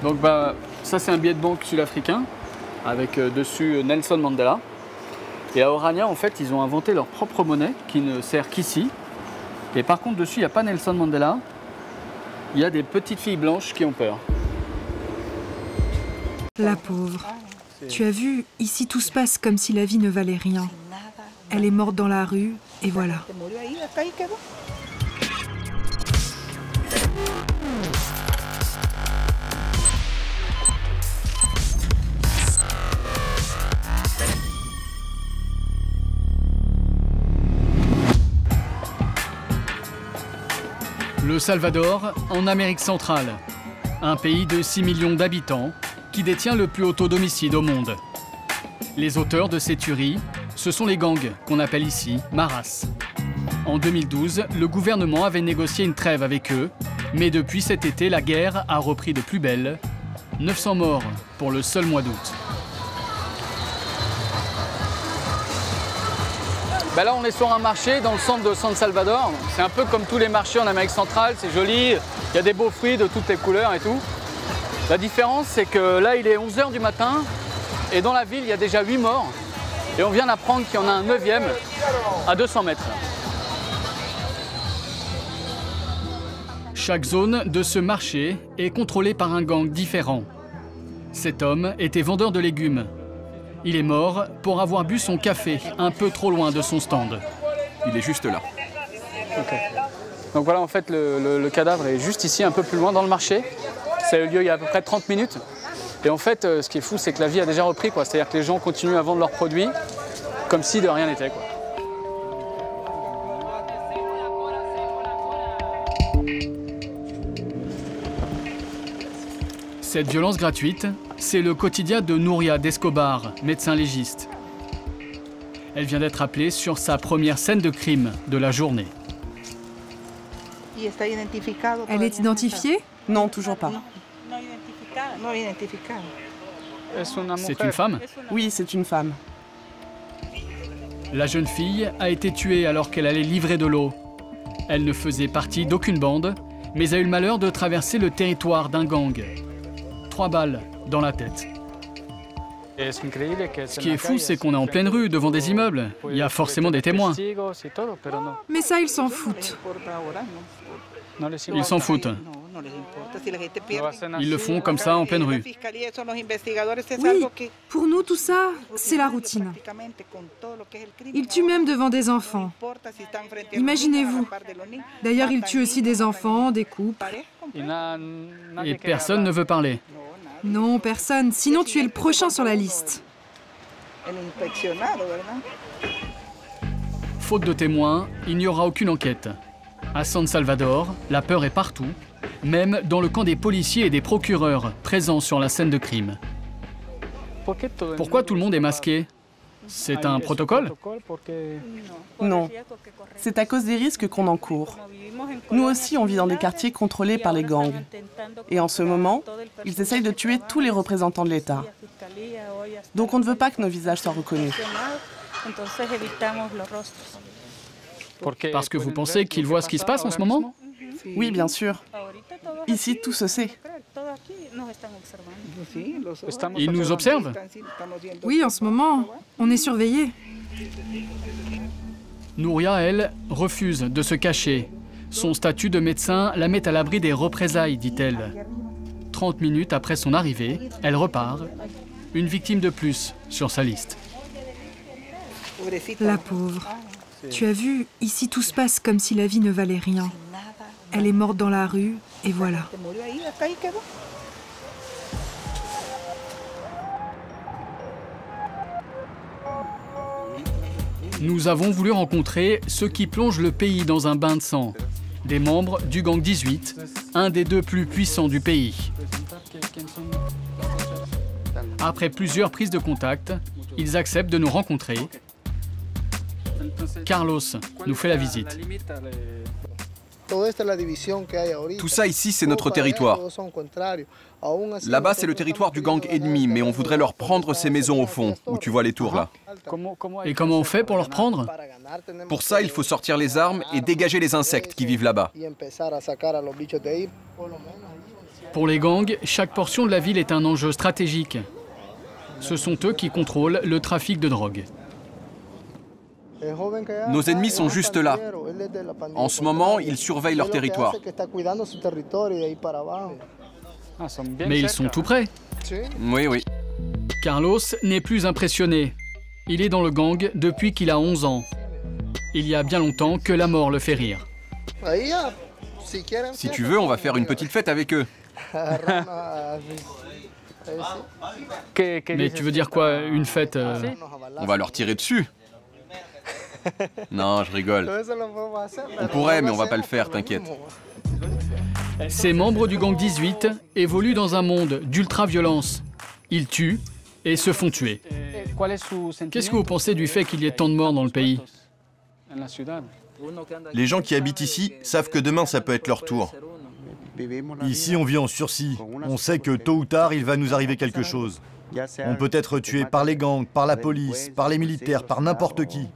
Donc ça c'est un billet de banque sud-africain avec dessus Nelson Mandela. Et à Orania en fait ils ont inventé leur propre monnaie qui ne sert qu'ici. Et par contre dessus il n'y a pas Nelson Mandela, il y a des petites filles blanches qui ont peur. La pauvre. Tu as vu, ici tout se passe comme si la vie ne valait rien. Elle est morte dans la rue et voilà. Le Salvador, en Amérique centrale, un pays de 6 millions d'habitants qui détient le plus haut taux d'homicide au monde. Les auteurs de ces tueries, ce sont les gangs qu'on appelle ici Maras. En 2012, le gouvernement avait négocié une trêve avec eux, mais depuis cet été, la guerre a repris de plus belle. 900 morts pour le seul mois d'août. Là, on est sur un marché dans le centre de San Salvador. C'est un peu comme tous les marchés en Amérique centrale, c'est joli, il y a des beaux fruits de toutes les couleurs et tout. La différence, c'est que là, il est 11 h du matin et dans la ville, il y a déjà 8 morts. Et on vient d'apprendre qu'il y en a un 9e à 200 mètres. Chaque zone de ce marché est contrôlée par un gang différent. Cet homme était vendeur de légumes. Il est mort pour avoir bu son café un peu trop loin de son stand. Il est juste là. Okay. Donc voilà, en fait, le cadavre est juste ici, un peu plus loin dans le marché. Ça a eu lieu il y a à peu près 30 minutes. Et en fait, ce qui est fou, c'est que la vie a déjà repris, quoi. C'est-à-dire que les gens continuent à vendre leurs produits comme si de rien n'était, quoi. Cette violence gratuite, c'est le quotidien de Nuria Descobar, médecin légiste. Elle vient d'être appelée sur sa première scène de crime de la journée. Elle est identifiée? Non, toujours pas. C'est une femme? Oui, c'est une femme. La jeune fille a été tuée alors qu'elle allait livrer de l'eau. Elle ne faisait partie d'aucune bande, mais a eu le malheur de traverser le territoire d'un gang. 3 balles dans la tête. Ce qui est fou, c'est qu'on est en pleine rue, devant des immeubles. Il y a forcément des témoins. Mais ça, ils s'en foutent. Ils s'en foutent. Ils le font comme ça, en pleine rue. Oui, pour nous, tout ça, c'est la routine. Ils tuent même devant des enfants. Imaginez-vous. D'ailleurs, ils tuent aussi des enfants, des couples. Et personne ne veut parler. Non, personne. Sinon, tu es le prochain sur la liste. Faute de témoins, il n'y aura aucune enquête. À San Salvador, la peur est partout, même dans le camp des policiers et des procureurs présents sur la scène de crime. Pourquoi tout le monde est masqué? C'est un protocole? Non. C'est à cause des risques qu'on encourt. Nous aussi, on vit dans des quartiers contrôlés par les gangs. Et en ce moment, ils essayent de tuer tous les représentants de l'État. Donc on ne veut pas que nos visages soient reconnus. Parce que vous pensez qu'ils voient ce qui se passe en ce moment? Oui, bien sûr. Ici, tout se sait. Ils nous observent? Oui, en ce moment, on est surveillés. Nuria, elle, refuse de se cacher. Son statut de médecin la met à l'abri des représailles, dit-elle. 30 minutes après son arrivée, elle repart. Une victime de plus sur sa liste. La pauvre. Tu as vu, ici tout se passe comme si la vie ne valait rien. Elle est morte dans la rue, et voilà. Nous avons voulu rencontrer ceux qui plongent le pays dans un bain de sang. Des membres du Gang 18, un des 2 plus puissants du pays. Après plusieurs prises de contact, ils acceptent de nous rencontrer. Carlos nous fait la visite. Tout ça ici, c'est notre territoire. Là-bas, c'est le territoire du gang ennemi, mais on voudrait leur prendre ces maisons au fond, où tu vois les tours là. Et comment on fait pour leur prendre? Pour ça, il faut sortir les armes et dégager les insectes qui vivent là-bas. Pour les gangs, chaque portion de la ville est un enjeu stratégique. Ce sont eux qui contrôlent le trafic de drogue. Nos ennemis sont juste là. En ce moment, ils surveillent leur territoire. Mais ils sont tout près. Oui, oui. Carlos n'est plus impressionné. Il est dans le gang depuis qu'il a 11 ans. Il y a bien longtemps que la mort le fait rire. Si tu veux, on va faire une petite fête avec eux. Mais tu veux dire quoi, une fête On va leur tirer dessus. Non, je rigole. On pourrait, mais on va pas le faire, t'inquiète. Ces membres du gang 18 évoluent dans un monde d'ultra-violence. Ils tuent et se font tuer. Qu'est-ce que vous pensez du fait qu'il y ait tant de morts dans le pays? Les gens qui habitent ici savent que demain, ça peut être leur tour. Ici, on vit en sursis. On sait que tôt ou tard, il va nous arriver quelque chose. On peut être tué par les gangs, par la police, par les militaires, par n'importe qui.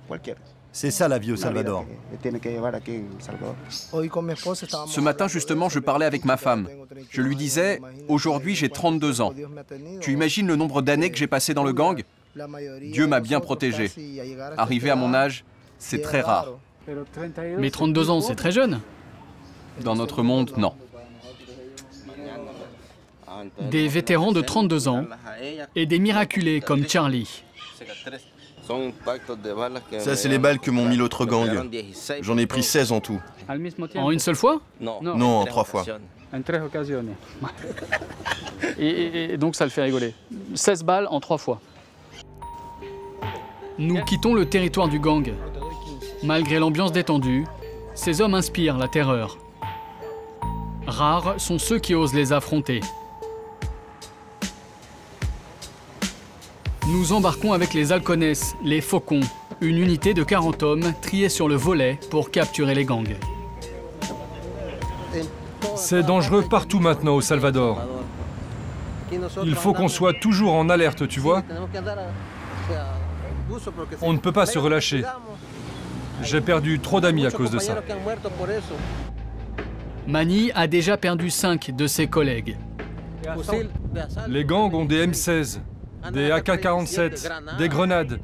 C'est ça la vie au Salvador. Ce matin, justement, je parlais avec ma femme. Je lui disais, aujourd'hui, j'ai 32 ans. Tu imagines le nombre d'années que j'ai passé dans le gang? Dieu m'a bien protégé. Arrivé à mon âge, c'est très rare. Mais 32 ans, c'est très jeune. Dans notre monde, non. Des vétérans de 32 ans et des miraculés comme Charlie. Ça, c'est les balles que m'ont mis l'autre gang. J'en ai pris 16 en tout. En une seule fois? Non, en 3 fois. Et donc ça le fait rigoler. 16 balles en 3 fois. Nous quittons le territoire du gang. Malgré l'ambiance détendue, ces hommes inspirent la terreur. Rares sont ceux qui osent les affronter. Nous embarquons avec les halcones, les faucons, une unité de 40 hommes triés sur le volet pour capturer les gangs. C'est dangereux partout maintenant au Salvador. Il faut qu'on soit toujours en alerte, tu vois. On ne peut pas se relâcher. J'ai perdu trop d'amis à cause de ça. Mani a déjà perdu 5 de ses collègues. Les gangs ont des M16, des AK-47, des grenades.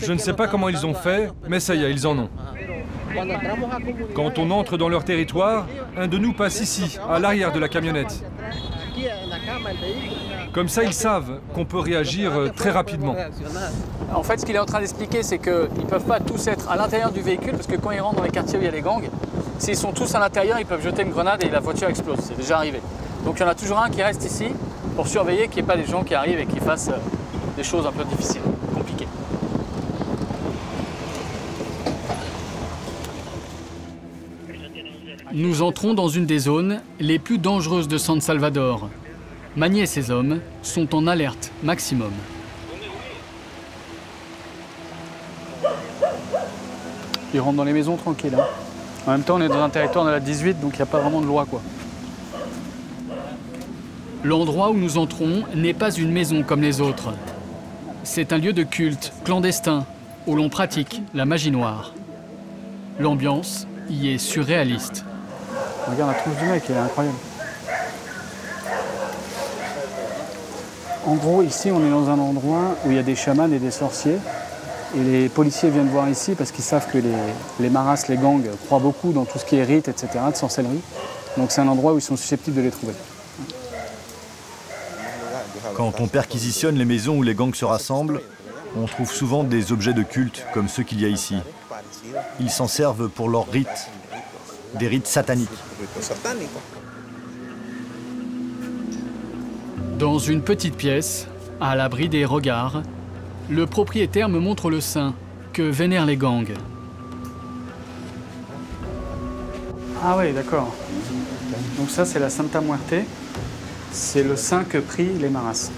Je ne sais pas comment ils ont fait, mais ça y est, ils en ont. Quand on entre dans leur territoire, un de nous passe ici, à l'arrière de la camionnette. Comme ça, ils savent qu'on peut réagir très rapidement. En fait, ce qu'il est en train d'expliquer, c'est qu'ils ne peuvent pas tous être à l'intérieur du véhicule, parce que quand ils rentrent dans les quartiers où il y a les gangs, s'ils sont tous à l'intérieur, ils peuvent jeter une grenade et la voiture explose. C'est déjà arrivé. Donc il y en a toujours un qui reste ici pour surveiller qu'il n'y ait pas des gens qui arrivent et qui fassent des choses un peu difficiles, compliquées. Nous entrons dans une des zones les plus dangereuses de San Salvador. Mani et ses hommes sont en alerte maximum. Ils rentrent dans les maisons tranquilles. Hein. En même temps, on est dans un territoire de la 18, donc il n'y a pas vraiment de loi, quoi. L'endroit où nous entrons n'est pas une maison comme les autres. C'est un lieu de culte clandestin où l'on pratique la magie noire. L'ambiance y est surréaliste. Regarde la tronche du mec, elle est incroyable. En gros, ici, on est dans un endroit où il y a des chamans et des sorciers. Et les policiers viennent voir ici parce qu'ils savent que les maras, les gangs, croient beaucoup dans tout ce qui est rite, etc., de sorcellerie. Donc c'est un endroit où ils sont susceptibles de les trouver. Quand on perquisitionne les maisons où les gangs se rassemblent, on trouve souvent des objets de culte, comme ceux qu'il y a ici. Ils s'en servent pour leurs rites, des rites sataniques. Dans une petite pièce, à l'abri des regards, le propriétaire me montre le saint que vénèrent les gangs. Ah oui, d'accord. Donc ça, c'est la Santa Muerte. C'est le saint que prient les maras.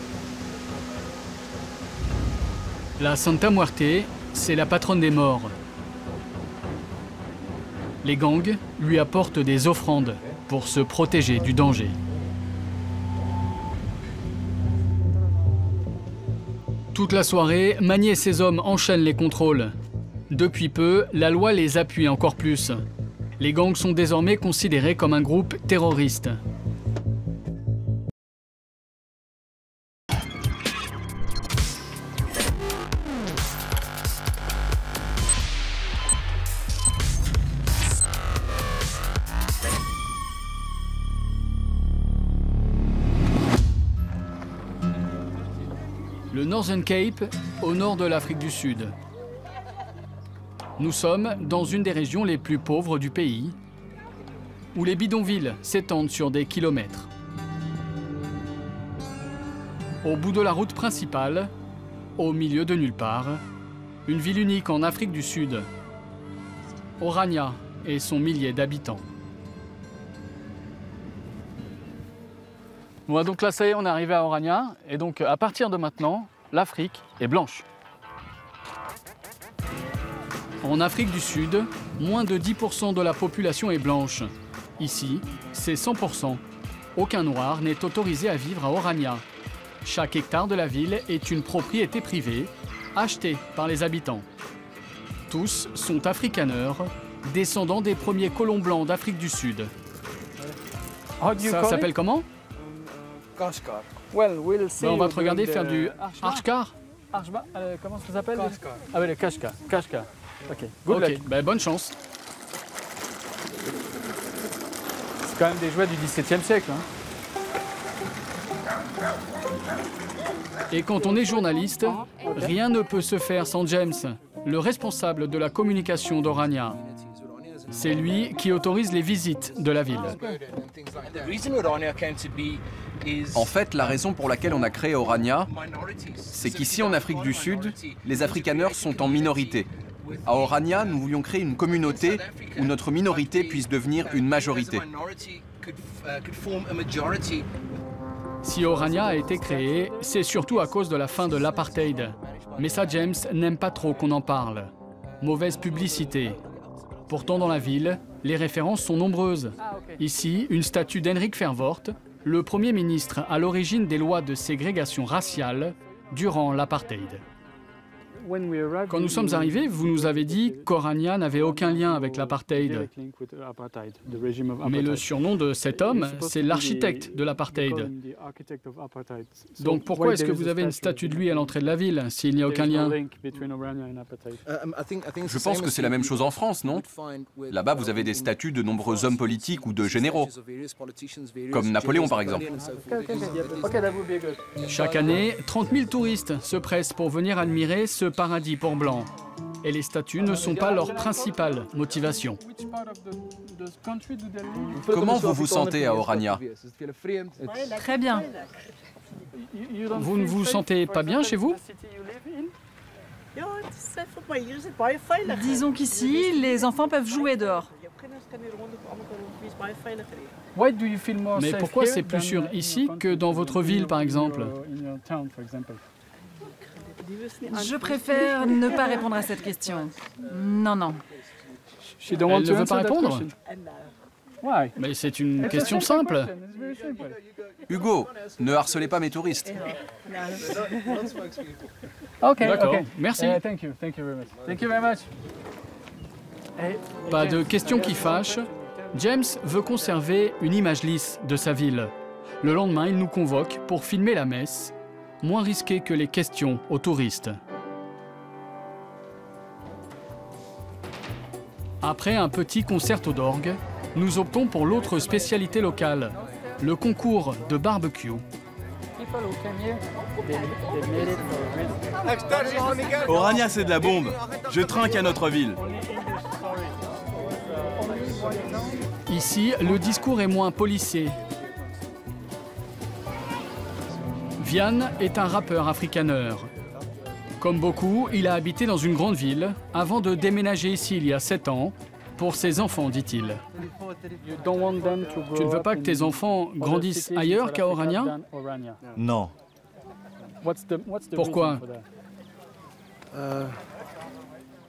La Santa Muerte, c'est la patronne des morts. Les gangs lui apportent des offrandes pour se protéger du danger. Toute la soirée, Mani et ses hommes enchaînent les contrôles. Depuis peu, la loi les appuie encore plus. Les gangs sont désormais considérés comme un groupe terroriste. Le Northern Cape, au nord de l'Afrique du Sud. Nous sommes dans une des régions les plus pauvres du pays, où les bidonvilles s'étendent sur des kilomètres. Au bout de la route principale, au milieu de nulle part, une ville unique en Afrique du Sud, Orania et son millier d'habitants. Bon, donc là, ça y est, on est arrivé à Orania. Et donc, à partir de maintenant, l'Afrique est blanche. En Afrique du Sud, moins de 10% de la population est blanche. Ici, c'est 100%. Aucun noir n'est autorisé à vivre à Orania. Chaque hectare de la ville est une propriété privée, achetée par les habitants. Tous sont afrikaners, descendants des premiers colons blancs d'Afrique du Sud. Ça s'appelle comment? Kashgar. On va te regarder faire du Archkar. Comment ça s'appelle? Ah oui, le Kashgar. Kashgar. Ok, bonne chance. C'est quand même des jouets du XVIIe siècle. Hein. Et quand on est journaliste, rien ne peut se faire sans James, le responsable de la communication d'Orania. C'est lui qui autorise les visites de la ville. En fait, la raison pour laquelle on a créé Orania, c'est qu'ici en Afrique du Sud, les afrikaners sont en minorité. À Orania, nous voulions créer une communauté où notre minorité puisse devenir une majorité. Si Orania a été créé, c'est surtout à cause de la fin de l'apartheid. Mais ça, James n'aime pas trop qu'on en parle. Mauvaise publicité. Pourtant, dans la ville, les références sont nombreuses. Ici, une statue d'Henrik Verwoerd, le Premier ministre à l'origine des lois de ségrégation raciale durant l'apartheid. Quand nous sommes arrivés, vous nous avez dit qu'Orania n'avait aucun lien avec l'apartheid. Mais le surnom de cet homme, c'est l'architecte de l'apartheid. Donc pourquoi est-ce que vous avez une statue de lui à l'entrée de la ville, s'il n'y a aucun lien? Je pense que c'est la même chose en France, non? Là-bas, vous avez des statues de nombreux hommes politiques ou de généraux, comme Napoléon par exemple. Chaque année, 30 000 touristes se pressent pour venir admirer ce paradis pour blancs. Et les statues ne sont pas leur principale motivation. Comment vous vous sentez à Orania? Très bien. Vous ne vous sentez pas bien chez vous? Disons qu'ici, les enfants peuvent jouer dehors. Mais pourquoi c'est plus sûr ici que dans votre ville, par exemple? Je préfère ne pas répondre à cette question. Non, non. Elle ne veut pas répondre? Mais c'est une question simple. Hugo, ne harcelez pas mes touristes. D'accord, merci. Pas de questions qui fâchent. James veut conserver une image lisse de sa ville. Le lendemain, il nous convoque pour filmer la messe, moins risqué que les questions aux touristes. Après un petit concerto d'orgue, nous optons pour l'autre spécialité locale, le concours de barbecue. Orania, c'est de la bombe. Je trinque à notre ville. Ici, le discours est moins policé. Vian est un rappeur afrikaner. Comme beaucoup, il a habité dans une grande ville avant de déménager ici il y a 7 ans pour ses enfants, dit-il. Tu ne veux pas que tes enfants grandissent ailleurs qu'à Orania? Non. Pourquoi?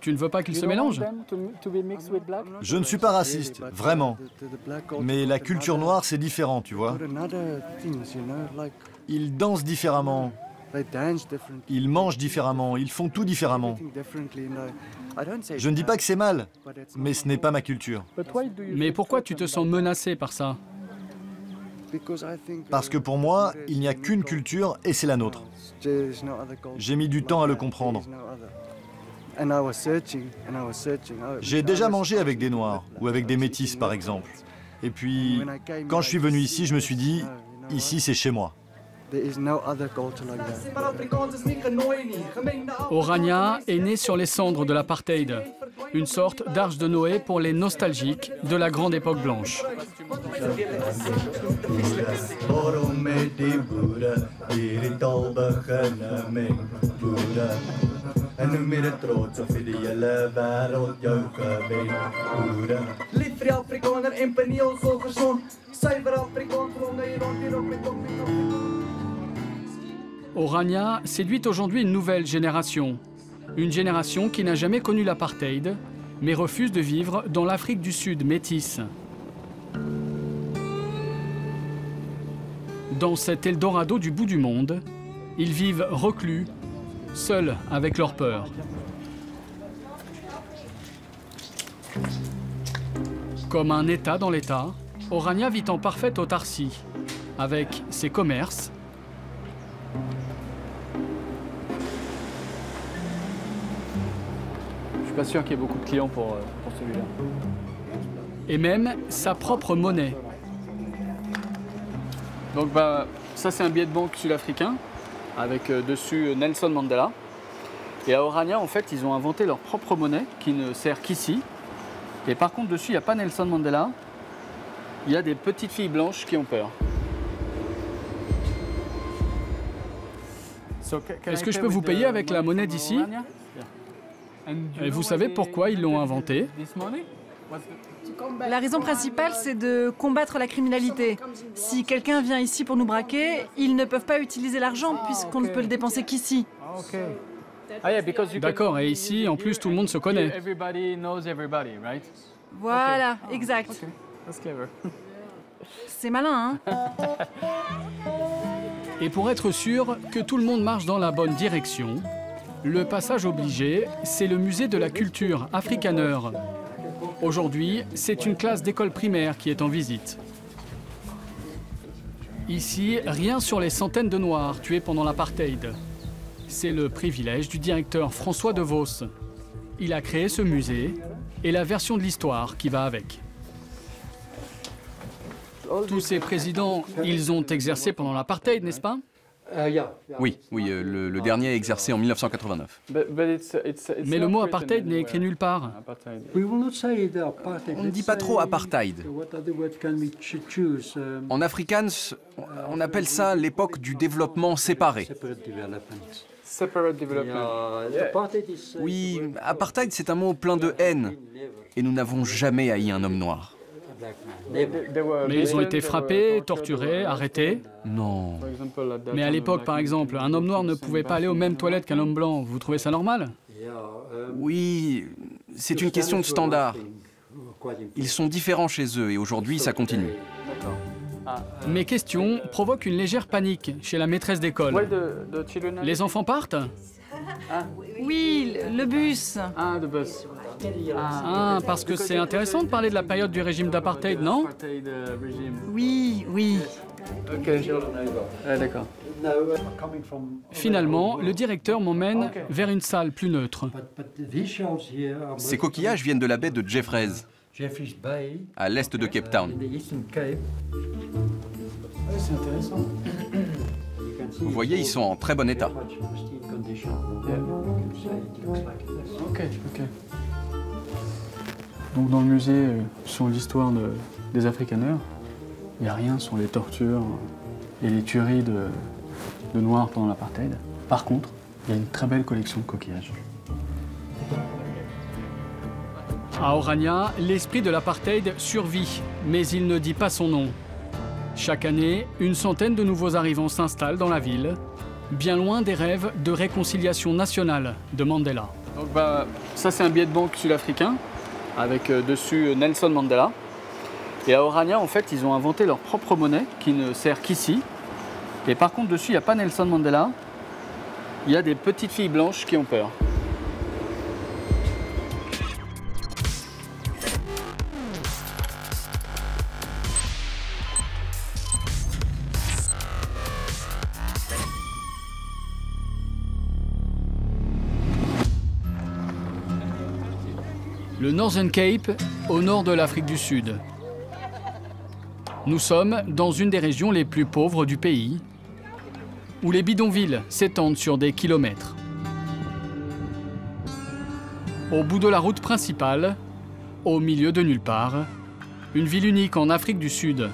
Tu ne veux pas qu'ils se mélangent? Je ne suis pas raciste, vraiment. Mais la culture noire, c'est différent, tu vois. Ils dansent différemment. Ils mangent différemment, ils font tout différemment. Je ne dis pas que c'est mal, mais ce n'est pas ma culture. Mais pourquoi tu te sens menacé par ça? Parce que pour moi, il n'y a qu'une culture et c'est la nôtre. J'ai mis du temps à le comprendre. J'ai déjà mangé avec des Noirs ou avec des Métis par exemple. Et puis, quand je suis venu ici, je me suis dit, ici c'est chez moi. Orania est né sur les cendres de l'apartheid, une sorte d'arche de Noé pour les nostalgiques de la grande époque blanche. Orania séduit aujourd'hui une nouvelle génération. Une génération qui n'a jamais connu l'apartheid, mais refuse de vivre dans l'Afrique du Sud métisse. Dans cet Eldorado du bout du monde, ils vivent reclus, seuls avec leur peur. Comme un État dans l'État, Orania vit en parfaite autarcie, avec ses commerces, je suis pas sûr qu'il y ait beaucoup de clients pour celui-là, et même sa propre monnaie. Donc ça c'est un billet de banque sud-africain, avec dessus Nelson Mandela. Et à Orania, en fait, ils ont inventé leur propre monnaie, qui ne sert qu'ici. Et par contre, dessus, il n'y a pas Nelson Mandela. Il y a des petites filles blanches qui ont peur. Est-ce que je peux vous payer avec la monnaie d'ici? Et vous savez pourquoi ils l'ont inventée? La raison principale, c'est de combattre la criminalité. Si quelqu'un vient ici pour nous braquer, ils ne peuvent pas utiliser l'argent puisqu'on ne peut le dépenser qu'ici. D'accord, et ici, en plus, tout le monde se connaît. Voilà, exact. C'est malin, hein? Et pour être sûr que tout le monde marche dans la bonne direction, le passage obligé, c'est le musée de la culture Afrikaner. Aujourd'hui, c'est une classe d'école primaire qui est en visite. Ici, rien sur les centaines de Noirs tués pendant l'apartheid. C'est le privilège du directeur François De Vos. Il a créé ce musée et la version de l'histoire qui va avec. Tous ces présidents, ils ont exercé pendant l'apartheid, n'est-ce pas? Oui, le dernier a exercé en 1989. Mais le mot apartheid n'est écrit nulle part. On ne dit pas trop apartheid. En afrikaans, on appelle ça l'époque du développement séparé. Oui, apartheid, c'est un mot plein de haine. Et nous n'avons jamais haï un homme noir. Mais ils ont été frappés, torturés, arrêtés? Non. Mais à l'époque, par exemple, un homme noir ne pouvait pas aller aux mêmes toilettes qu'un homme blanc. Vous trouvez ça normal? Oui, c'est une question de standard. Ils sont différents chez eux et aujourd'hui, ça continue. Mes questions provoquent une légère panique chez la maîtresse d'école. Les enfants partent? Oui, le bus. Ah, parce que c'est intéressant de parler de la période du régime d'apartheid, non? Oui. Ok, d'accord. Finalement, le directeur m'emmène vers une salle plus neutre. Ces coquillages viennent de la baie de Jeffreys, à l'est de Cape Town. C'est intéressant. Vous voyez, ils sont en très bon état. Ok. Donc dans le musée sur l'histoire des Afrikaners, il n'y a rien sur les tortures et les tueries de Noirs pendant l'apartheid. Par contre, il y a une très belle collection de coquillages. À Orania, l'esprit de l'apartheid survit, mais il ne dit pas son nom. Chaque année, une centaine de nouveaux arrivants s'installent dans la ville, bien loin des rêves de réconciliation nationale de Mandela. Donc ça c'est un billet de banque sud-africain, avec dessus Nelson Mandela. Et à Orania, en fait, ils ont inventé leur propre monnaie, qui ne sert qu'ici. Et par contre, dessus, il n'y a pas Nelson Mandela. Il y a des petites filles blanches qui ont peur. Le Northern Cape, au nord de l'Afrique du Sud. Nous sommes dans une des régions les plus pauvres du pays, où les bidonvilles s'étendent sur des kilomètres. Au bout de la route principale, au milieu de nulle part, une ville unique en Afrique du Sud,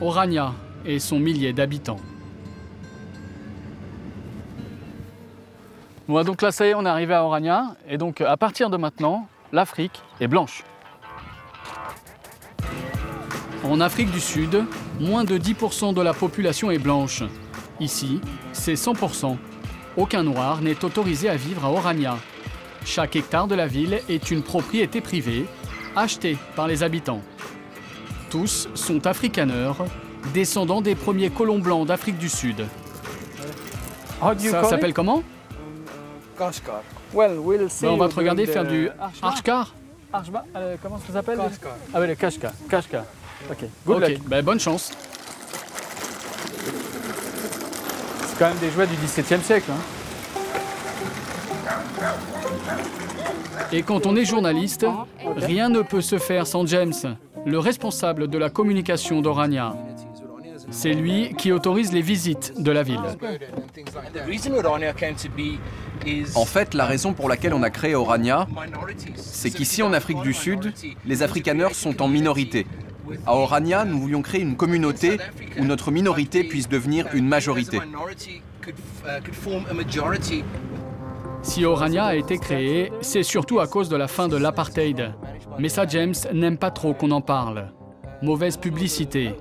Orania et son millier d'habitants. Bon, donc là, ça y est, on est arrivé à Orania. Et donc, à partir de maintenant, l'Afrique est blanche. En Afrique du Sud, moins de 10% de la population est blanche. Ici, c'est 100%. Aucun noir n'est autorisé à vivre à Orania. Chaque hectare de la ville est une propriété privée, achetée par les habitants. Tous sont afrikaners, descendants des premiers colons blancs d'Afrique du Sud. Ça s'appelle comment? Kashgar. On va te regarder faire du Arshkar. Comment ça s'appelle? Ah oui, le Kashkar. Kashkar. Ok, bonne chance. C'est quand même des jouets du XVIIe siècle. Hein. Et quand on est journaliste, rien ne peut se faire sans James, le responsable de la communication d'Orania. C'est lui qui autorise les visites de la ville. En fait, la raison pour laquelle on a créé Orania, c'est qu'ici en Afrique du Sud, les afrikaners sont en minorité. À Orania, nous voulions créer une communauté où notre minorité puisse devenir une majorité. Si Orania a été créé, c'est surtout à cause de la fin de l'apartheid. Mais ça, James n'aime pas trop qu'on en parle. Mauvaise publicité.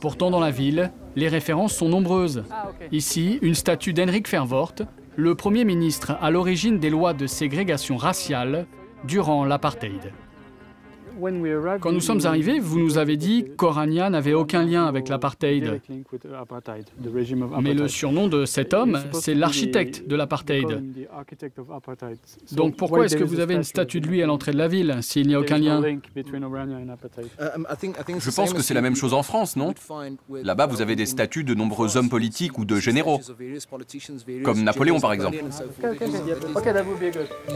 Pourtant, dans la ville, les références sont nombreuses. Ici, une statue d'Henrik Verwoerd, le Premier ministre à l'origine des lois de ségrégation raciale durant l'apartheid. Quand nous sommes arrivés, vous nous avez dit qu'Orania n'avait aucun lien avec l'apartheid. Mais le surnom de cet homme, c'est l'architecte de l'apartheid. Donc pourquoi est-ce que vous avez une statue de lui à l'entrée de la ville, s'il n'y a aucun lien? Je pense que c'est la même chose en France, non? Là-bas, vous avez des statues de nombreux hommes politiques ou de généraux, comme Napoléon par exemple.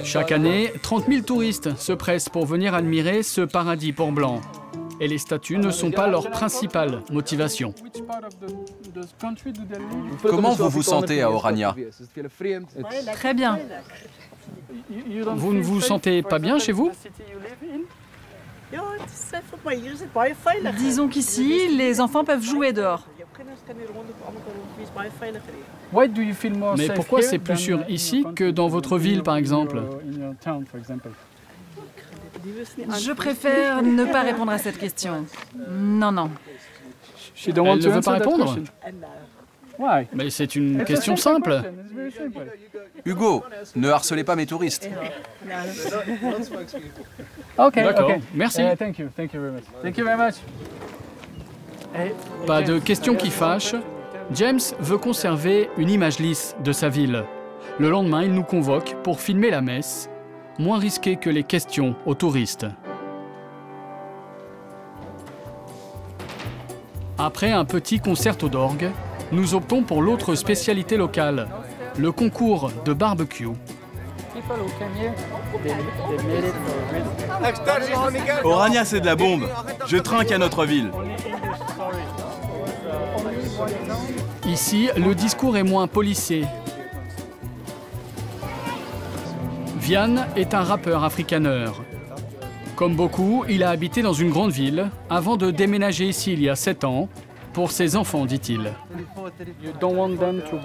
Chaque année, 30 000 touristes se pressent pour venir admirer ce paradis pour blancs. Et les statues ne sont pas leur principale motivation. Comment vous vous sentez à Orania? Très bien. Vous ne vous sentez pas bien chez vous? Disons qu'ici, les enfants peuvent jouer dehors. Mais pourquoi c'est plus sûr ici que dans votre ville, par exemple? Je préfère ne pas répondre à cette question. Non, non. Elle ne veut pas répondre? Mais c'est une question simple. Hugo, ne harcelez pas mes touristes. D'accord, merci. Pas de questions qui fâchent. James veut conserver une image lisse de sa ville. Le lendemain, il nous convoque pour filmer la messe, moins risqué que les questions aux touristes. Après un petit concerto d'orgue, nous optons pour l'autre spécialité locale, le concours de barbecue. Orania, c'est de la bombe. Je trinque à notre ville. Ici, le discours est moins policé. Vian est un rappeur afrikaner. Comme beaucoup, il a habité dans une grande ville avant de déménager ici il y a 7 ans pour ses enfants, dit-il.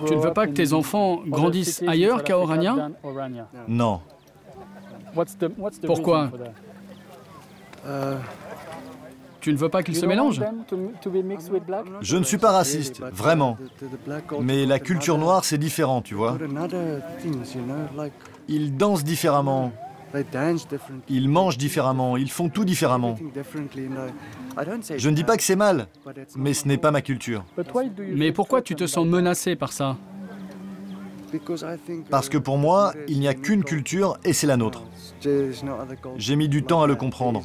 Tu ne veux pas que tes enfants grandissent ailleurs qu'à Orania? Non. Pourquoi? Tu ne veux pas qu'ils se mélangent? Je ne suis pas raciste, vraiment. Mais la culture noire, c'est différent, tu vois. Ils dansent différemment. Ils mangent différemment, ils font tout différemment. Je ne dis pas que c'est mal, mais ce n'est pas ma culture. Mais pourquoi tu te sens menacé par ça? Parce que pour moi, il n'y a qu'une culture et c'est la nôtre. J'ai mis du temps à le comprendre.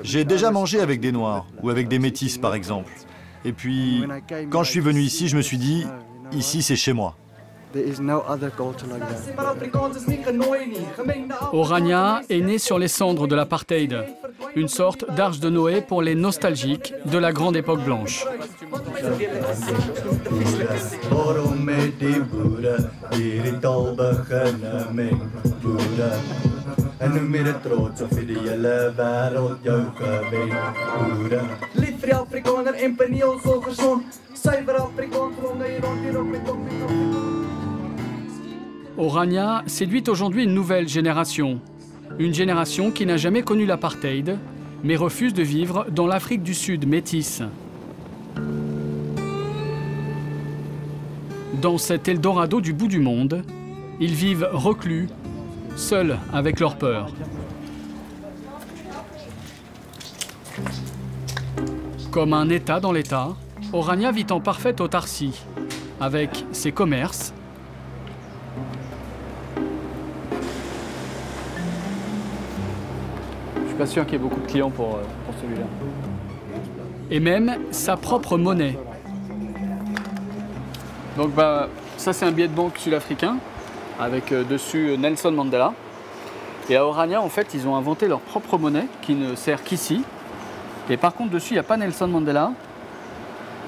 J'ai déjà mangé avec des Noirs ou avec des Métis par exemple. Et puis, quand je suis venu ici, je me suis dit, ici c'est chez moi. Orania est né sur les cendres de l'apartheid. Une sorte d'arche de Noé pour les nostalgiques de la grande époque blanche. Orania séduit aujourd'hui une nouvelle génération. Une génération qui n'a jamais connu l'apartheid, mais refuse de vivre dans l'Afrique du Sud métisse. Dans cet Eldorado du bout du monde, ils vivent reclus, seuls avec leur peur. Comme un État dans l'État, Orania vit en parfaite autarcie, avec ses commerces, je suis pas sûr qu'il y ait beaucoup de clients pour celui-là, et même sa propre monnaie. Donc ça c'est un billet de banque sud-africain, avec dessus Nelson Mandela. Et à Orania, en fait, ils ont inventé leur propre monnaie, qui ne sert qu'ici. Et par contre, dessus, il n'y a pas Nelson Mandela.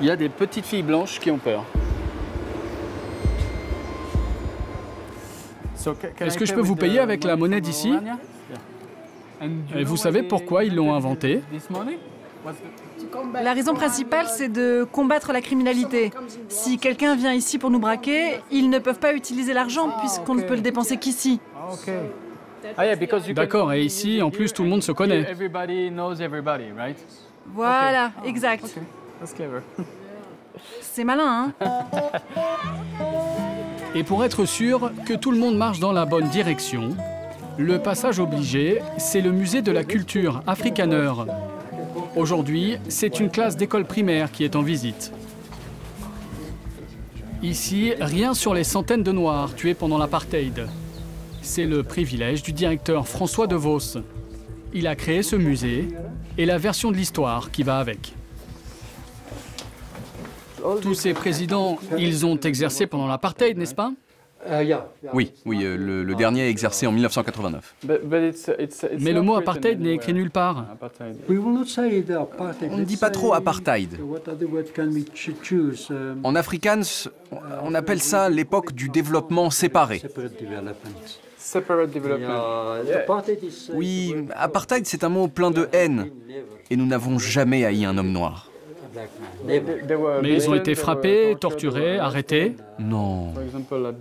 Il y a des petites filles blanches qui ont peur. Est-ce que je peux vous payer avec la monnaie d'ici? Et vous savez pourquoi ils l'ont inventée? La raison principale, c'est de combattre la criminalité. Si quelqu'un vient ici pour nous braquer, ils ne peuvent pas utiliser l'argent puisqu'on ne peut le dépenser qu'ici. D'accord, et ici, en plus, tout le monde se connaît. Voilà, exact. C'est malin, hein? Et pour être sûr que tout le monde marche dans la bonne direction, le passage obligé, c'est le musée de la culture Afrikaner. Aujourd'hui, c'est une classe d'école primaire qui est en visite. Ici, rien sur les centaines de Noirs tués pendant l'apartheid. C'est le privilège du directeur François De Vos. Il a créé ce musée et la version de l'histoire qui va avec. Tous ces présidents, ils ont exercé pendant l'apartheid, n'est-ce pas? Oui, le dernier a exercé en 1989. Mais le mot apartheid n'est écrit nulle part. On ne dit pas trop apartheid. En afrikaans, on appelle ça l'époque du développement séparé. Oui, apartheid, c'est un mot plein de haine. Et nous n'avons jamais haï un homme noir. Mais ils ont été frappés, torturés, arrêtés? Non.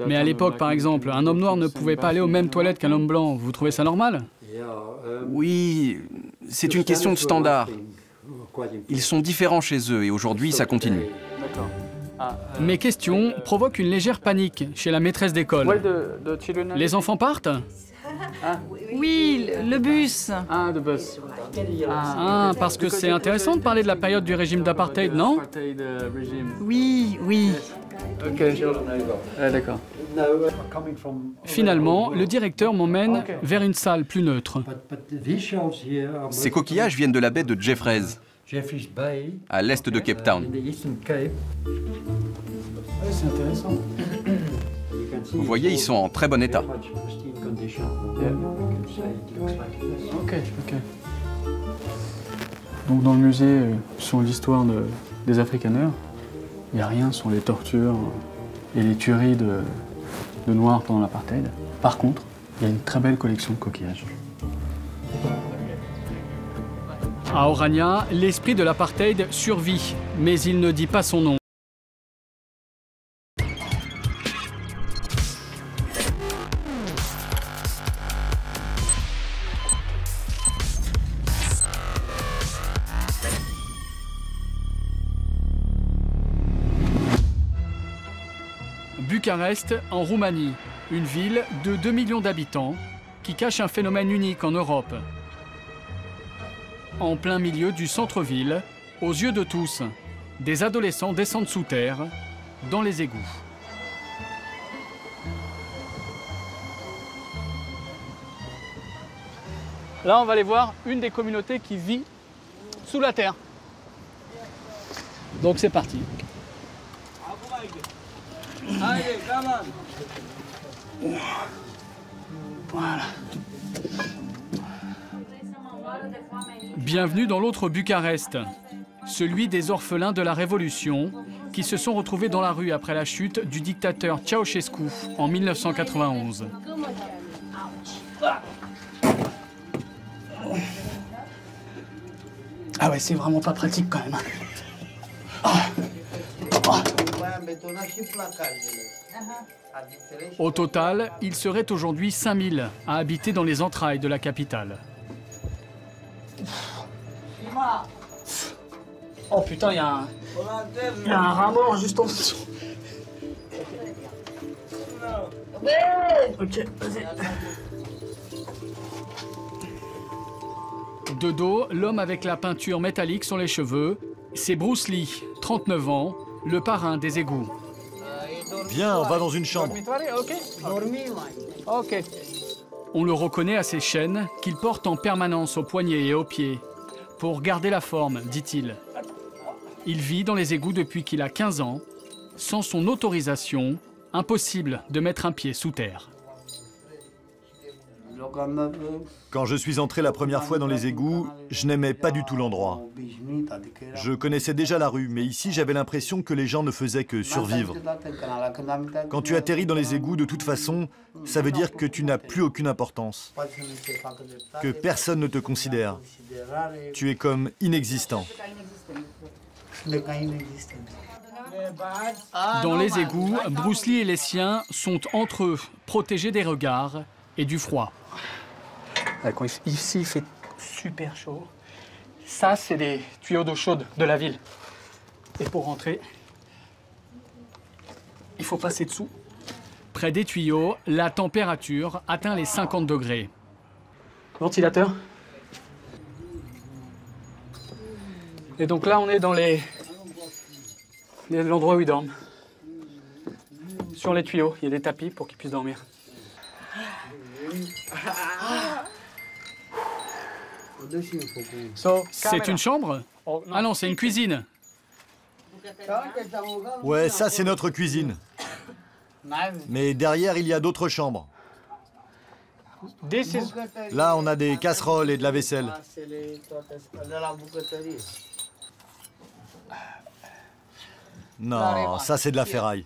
Mais à l'époque, par exemple, un homme noir ne pouvait pas aller aux mêmes toilettes qu'un homme blanc. Vous trouvez ça normal? Oui, c'est une question de standard. Ils sont différents chez eux et aujourd'hui, ça continue. Mes questions provoquent une légère panique chez la maîtresse d'école. Les enfants partent? Oui, le bus. Ah, le bus. Ah, parce que c'est intéressant de parler de la période du régime d'apartheid, non? Oui, oui. Ok, d'accord. Finalement, le directeur m'emmène vers une salle plus neutre. Ces coquillages viennent de la baie de Jeffreys, à l'est de Cape Town. C'est intéressant. Vous voyez, ils sont en très bon état. Ok. Donc dans le musée sur l'histoire des Afrikaners, il n'y a rien sur les tortures et les tueries de Noirs pendant l'apartheid. Par contre, il y a une très belle collection de coquillages. À Orania, l'esprit de l'apartheid survit, mais il ne dit pas son nom. Bucarest, en Roumanie, une ville de 2 millions d'habitants qui cache un phénomène unique en Europe. En plein milieu du centre-ville, aux yeux de tous, des adolescents descendent sous terre, dans les égouts. Là, on va aller voir une des communautés qui vit sous la terre. Donc c'est parti. Voilà. Bienvenue dans l'autre Bucarest, celui des orphelins de la Révolution qui se sont retrouvés dans la rue après la chute du dictateur Ceausescu en 1991. Ah ouais, c'est vraiment pas pratique quand même. Au total, il serait aujourd'hui 5000 à habiter dans les entrailles de la capitale. Oh putain, il y a un rat mort juste en dessous. Ok, vas-y. De dos, l'homme avec la peinture métallique sur les cheveux, c'est Bruce Lee, 39 ans, le parrain des égouts. Viens, on va dans une chambre. Ok. On le reconnaît à ses chaînes qu'il porte en permanence aux poignets et aux pieds. Pour garder la forme, dit-il. Il vit dans les égouts depuis qu'il a 15 ans. Sans son autorisation, impossible de mettre un pied sous terre. Quand je suis entré la première fois dans les égouts, je n'aimais pas du tout l'endroit. Je connaissais déjà la rue, mais ici j'avais l'impression que les gens ne faisaient que survivre. Quand tu atterris dans les égouts, de toute façon, ça veut dire que tu n'as plus aucune importance. Que personne ne te considère. Tu es comme inexistant. Dans les égouts, Bruce Lee et les siens sont entre eux, protégés des regards et du froid. Ici, il fait super chaud. Ça, c'est des tuyaux d'eau chaude de la ville. Et pour rentrer, il faut passer dessous. Près des tuyaux, la température atteint les 50 degrés. Ventilateur. Et donc là, on est dans l'endroit où ils dorment. Sur les tuyaux, il y a des tapis pour qu'ils puissent dormir. C'est une chambre? Ah non, c'est une cuisine. Ouais, ça c'est notre cuisine. Mais derrière, il y a d'autres chambres. Là, on a des casseroles et de la vaisselle. Non, ça c'est de la ferraille.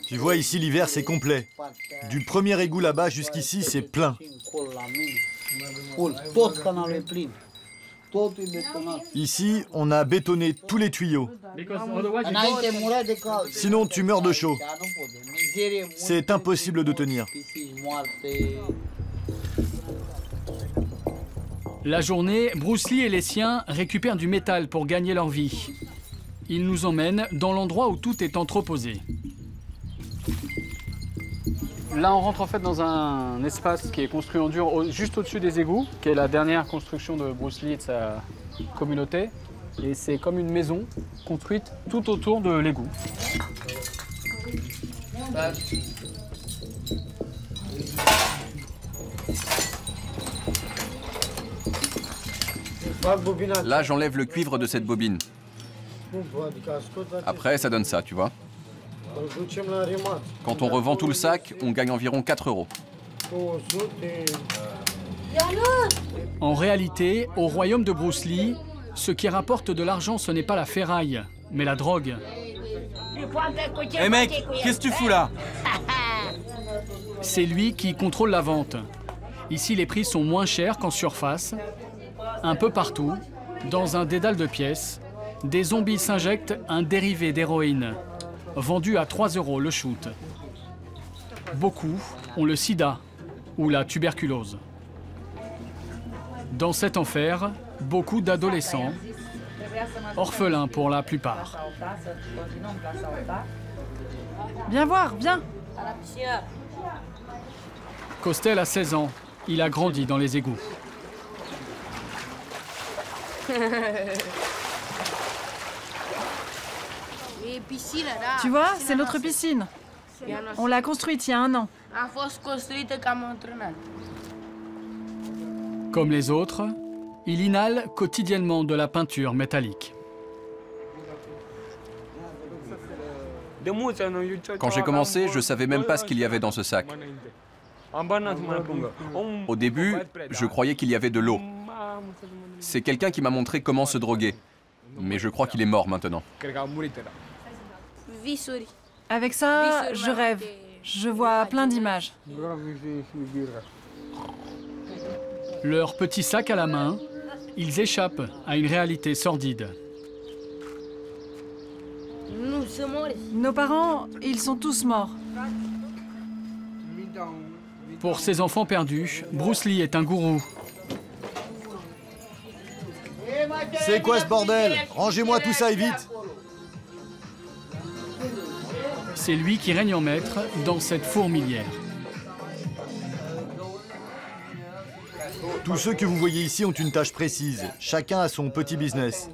Tu vois, ici, l'hiver, c'est complet. Du premier égout là-bas jusqu'ici, c'est plein. Ici, on a bétonné tous les tuyaux. Sinon, tu meurs de chaud. C'est impossible de tenir. La journée, Bruce Lee et les siens récupèrent du métal pour gagner leur vie. Ils nous emmènent dans l'endroit où tout est entreposé. Là, on rentre en fait dans un espace qui est construit en dur juste au-dessus des égouts, qui est la dernière construction de Bruce Lee et de sa communauté. Et c'est comme une maison construite tout autour de l'égout. Là, j'enlève le cuivre de cette bobine. Après, ça donne ça, tu vois. Quand on revend tout le sac, on gagne environ 4 €. En réalité, au royaume de Bruce Lee, ce qui rapporte de l'argent, ce n'est pas la ferraille, mais la drogue. Hé mec, qu'est-ce que tu fous là? C'est lui qui contrôle la vente. Ici, les prix sont moins chers qu'en surface. Un peu partout, dans un dédale de pièces, des zombies s'injectent un dérivé d'héroïne, vendu à 3 € le shoot. Beaucoup ont le sida ou la tuberculose. Dans cet enfer, beaucoup d'adolescents, orphelins pour la plupart. Viens voir, viens. Costel a 16 ans. Il a grandi dans les égouts. Tu vois, c'est notre piscine. On l'a construite il y a 1 an. Comme les autres, il inhale quotidiennement de la peinture métallique. Quand j'ai commencé, je ne savais même pas ce qu'il y avait dans ce sac. Au début, je croyais qu'il y avait de l'eau. C'est quelqu'un qui m'a montré comment se droguer. Mais je crois qu'il est mort maintenant. Avec ça, je rêve. Je vois plein d'images. Leur petit sac à la main, ils échappent à une réalité sordide. Nos parents, ils sont tous morts. Pour ces enfants perdus, Bruce Lee est un gourou. C'est quoi ce bordel? Rangez-moi tout ça et vite! C'est lui qui règne en maître dans cette fourmilière. Tous ceux que vous voyez ici ont une tâche précise. Chacun a son petit business.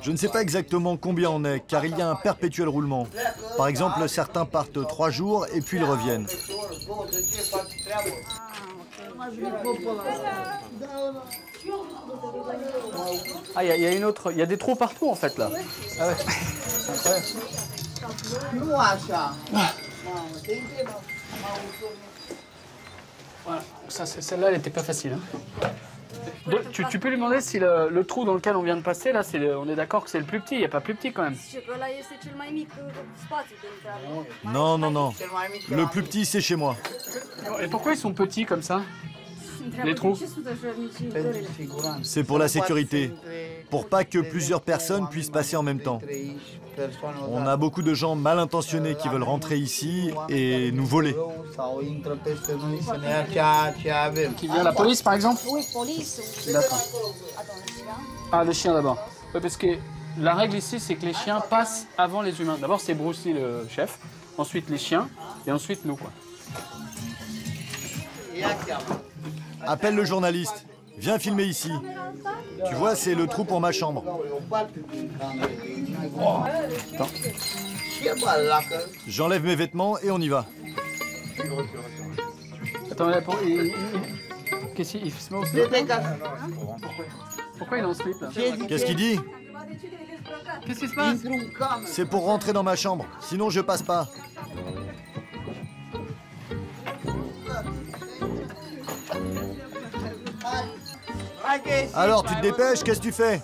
Je ne sais pas exactement combien on est, car il y a un perpétuel roulement. Par exemple, certains partent 3 jours et puis ils reviennent. Ah, il y a une autre. Il y a des trous partout en fait là. Ah ouais. Voilà. Ça, celle-là, elle n'était pas facile. Hein. Tu peux lui demander si le trou dans lequel on vient de passer, là, on est d'accord que c'est le plus petit. Il n'y a pas plus petit quand même. Non, non, non. Le plus petit, c'est chez moi. Et pourquoi ils sont petits comme ça, les trous? C'est pour la sécurité. Pour pas que plusieurs personnes puissent passer en même temps. On a beaucoup de gens mal intentionnés qui veulent rentrer ici et nous voler. Qui vient la police par exemple? Oui, police. D'accord. Ah, les chiens d'abord. Oui, parce que la règle ici, c'est que les chiens passent avant les humains. D'abord, c'est Bruce Lee le chef, ensuite les chiens, et ensuite nous, quoi. Appelle le journaliste. Viens filmer ici. Tu vois, c'est le trou pour ma chambre. Oh. Attends. J'enlève mes vêtements et on y va. Attends, qu'est-ce qu'il se met au slip? Pourquoi il est en slip là? Qu'est-ce qu'il dit? Qu'est-ce qui se passe? C'est pour rentrer dans ma chambre, sinon je passe pas. Alors, tu te dépêches, qu'est-ce que tu fais?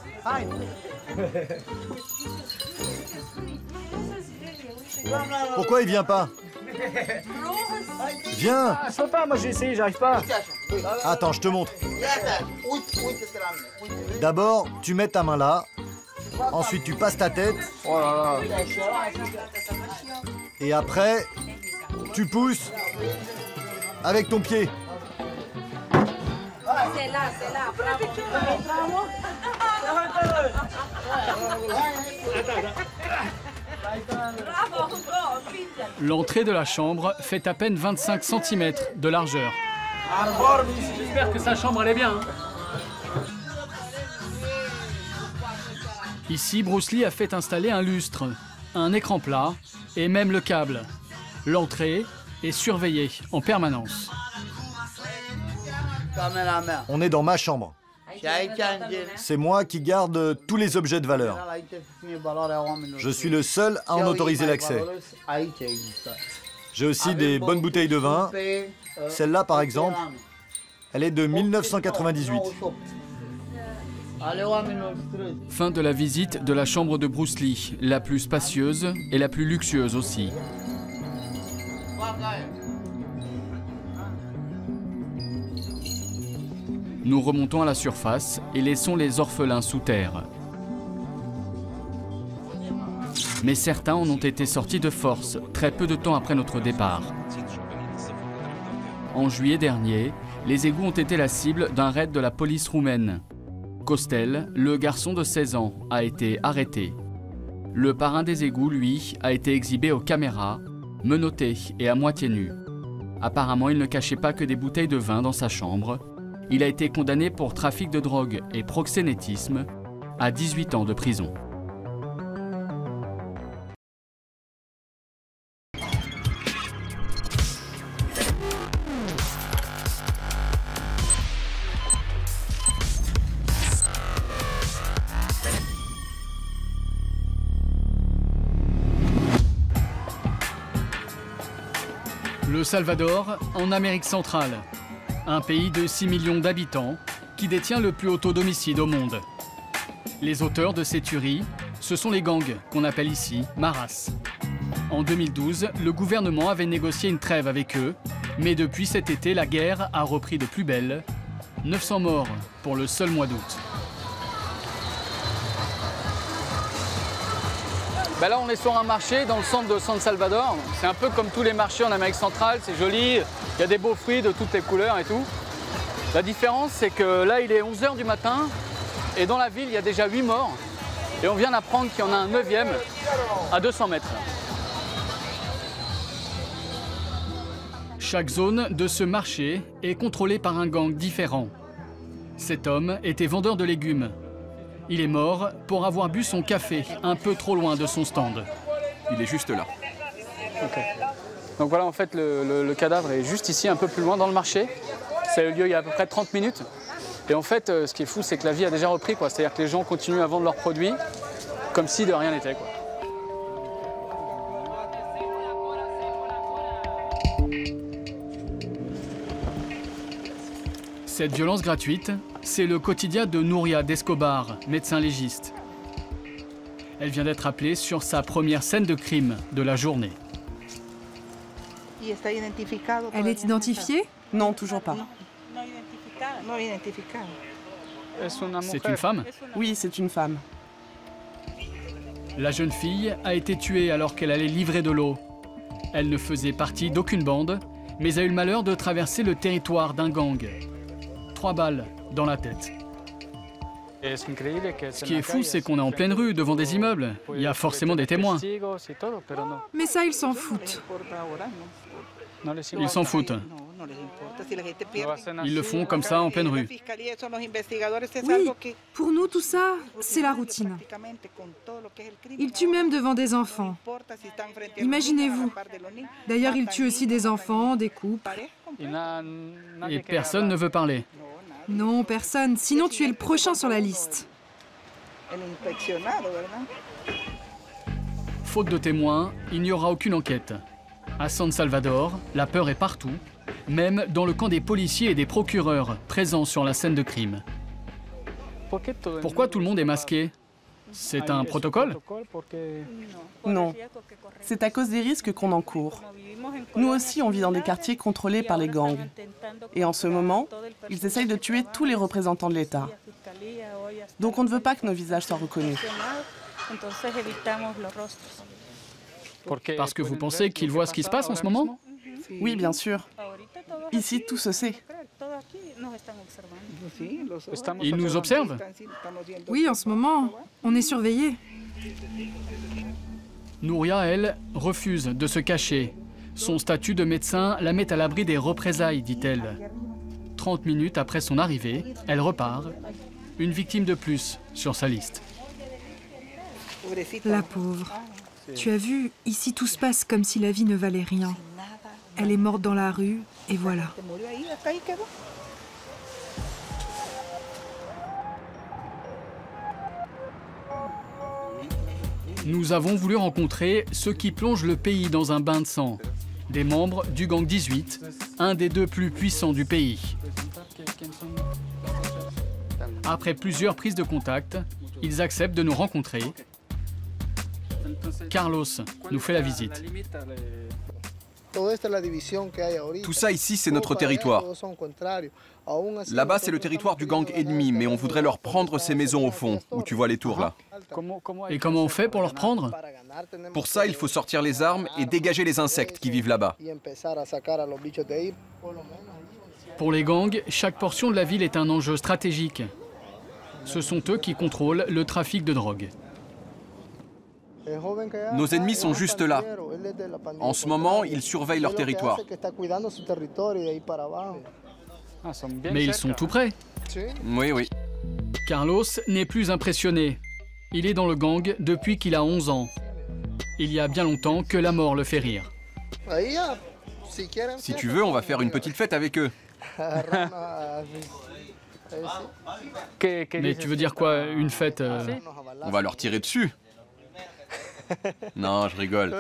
Pourquoi il vient pas? Viens! Ah, je peux pas, moi j'ai essayé, j'arrive pas. Attends, je te montre. D'abord, tu mets ta main là. Ensuite, tu passes ta tête. Oh là là. Et après, tu pousses avec ton pied. C'est là, bravo. L'entrée de la chambre fait à peine 25 cm de largeur. J'espère que sa chambre allait bien. Ici, Bruce Lee a fait installer un lustre, un écran plat et même le câble. L'entrée est surveillée en permanence. On est dans ma chambre. C'est moi qui garde tous les objets de valeur. Je suis le seul à en autoriser l'accès. J'ai aussi des bonnes bouteilles de vin. Celle-là, par exemple, elle est de 1998. Fin de la visite de la chambre de Bruce Lee, la plus spacieuse et la plus luxueuse aussi. Nous remontons à la surface et laissons les orphelins sous terre. Mais certains en ont été sortis de force, très peu de temps après notre départ. En juillet dernier, les égouts ont été la cible d'un raid de la police roumaine. Costel, le garçon de 16 ans, a été arrêté. Le parrain des égouts, lui, a été exhibé aux caméras, menotté et à moitié nu. Apparemment, il ne cachait pas que des bouteilles de vin dans sa chambre. Il a été condamné pour trafic de drogue et proxénétisme à 18 ans de prison. Le Salvador, en Amérique centrale. Un pays de 6 millions d'habitants qui détient le plus haut taux d'homicide au monde. Les auteurs de ces tueries, ce sont les gangs, qu'on appelle ici maras. En 2012, le gouvernement avait négocié une trêve avec eux, mais depuis cet été, la guerre a repris de plus belle. 900 morts pour le seul mois d'août. Ben là, on est sur un marché dans le centre de San Salvador. C'est un peu comme tous les marchés en Amérique centrale, c'est joli, il y a des beaux fruits de toutes les couleurs et tout. La différence, c'est que là, il est 11 h du matin et dans la ville, il y a déjà 8 morts. Et on vient d'apprendre qu'il y en a un 9e à 200 mètres. Chaque zone de ce marché est contrôlée par un gang différent. Cet homme était vendeur de légumes. Il est mort pour avoir bu son café un peu trop loin de son stand. Il est juste là. Okay. Donc voilà, en fait, le cadavre est juste ici, un peu plus loin dans le marché. Ça a eu lieu il y a à peu près 30 minutes. Et en fait, ce qui est fou, c'est que la vie a déjà repris, quoi. C'est-à-dire que les gens continuent à vendre leurs produits comme si de rien n'était, quoi. Cette violence gratuite, c'est le quotidien de Nuria Descobar, médecin légiste. Elle vient d'être appelée sur sa première scène de crime de la journée. Elle est identifiée? Non, toujours pas. C'est une femme? Oui, c'est une femme. La jeune fille a été tuée alors qu'elle allait livrer de l'eau. Elle ne faisait partie d'aucune bande, mais a eu le malheur de traverser le territoire d'un gang. 3 balles dans la tête. Ce qui est fou, c'est qu'on est en pleine rue, devant des immeubles. Il y a forcément des témoins. Mais ça, ils s'en foutent. Ils s'en foutent. Ils le font comme ça, en pleine rue. Oui, pour nous, tout ça, c'est la routine. Ils tuent même devant des enfants. Imaginez-vous. D'ailleurs, ils tuent aussi des enfants, des couples. Et personne ne veut parler. Non, personne. Sinon, tu es le prochain sur la liste. Faute de témoins, il n'y aura aucune enquête. À San Salvador, la peur est partout, même dans le camp des policiers et des procureurs présents sur la scène de crime. Pourquoi tout le monde est masqué? C'est un protocole? Non, c'est à cause des risques qu'on encourt. Nous aussi, on vit dans des quartiers contrôlés par les gangs. Et en ce moment, ils essayent de tuer tous les représentants de l'État. Donc on ne veut pas que nos visages soient reconnus. Parce que vous pensez qu'ils voient ce qui se passe en ce moment? Oui, bien sûr. Ici, tout se sait. Ils nous observent? Oui, en ce moment, on est surveillés. Nuria, elle, refuse de se cacher. Son statut de médecin la met à l'abri des représailles, dit-elle. 30 minutes après son arrivée, elle repart. Une victime de plus sur sa liste. La pauvre. Tu as vu, ici tout se passe comme si la vie ne valait rien. Elle est morte dans la rue, et voilà. Nous avons voulu rencontrer ceux qui plongent le pays dans un bain de sang. Des membres du Gang 18, un des 2 plus puissants du pays. Après plusieurs prises de contact, ils acceptent de nous rencontrer. Carlos nous fait la visite. Tout ça ici, c'est notre territoire. Là-bas, c'est le territoire du gang ennemi, mais on voudrait leur prendre ces maisons au fond, où tu vois les tours là. Et comment on fait pour leur prendre? Pour ça, il faut sortir les armes et dégager les insectes qui vivent là-bas. Pour les gangs, chaque portion de la ville est un enjeu stratégique. Ce sont eux qui contrôlent le trafic de drogue. Nos ennemis sont juste là. En ce moment, ils surveillent leur territoire. Mais ils sont tout près. Oui, oui. Carlos n'est plus impressionné. Il est dans le gang depuis qu'il a 11 ans. Il y a bien longtemps que la mort le fait rire. Si tu veux, on va faire une petite fête avec eux. Mais tu veux dire quoi, une fête On va leur tirer dessus. Non, je rigole.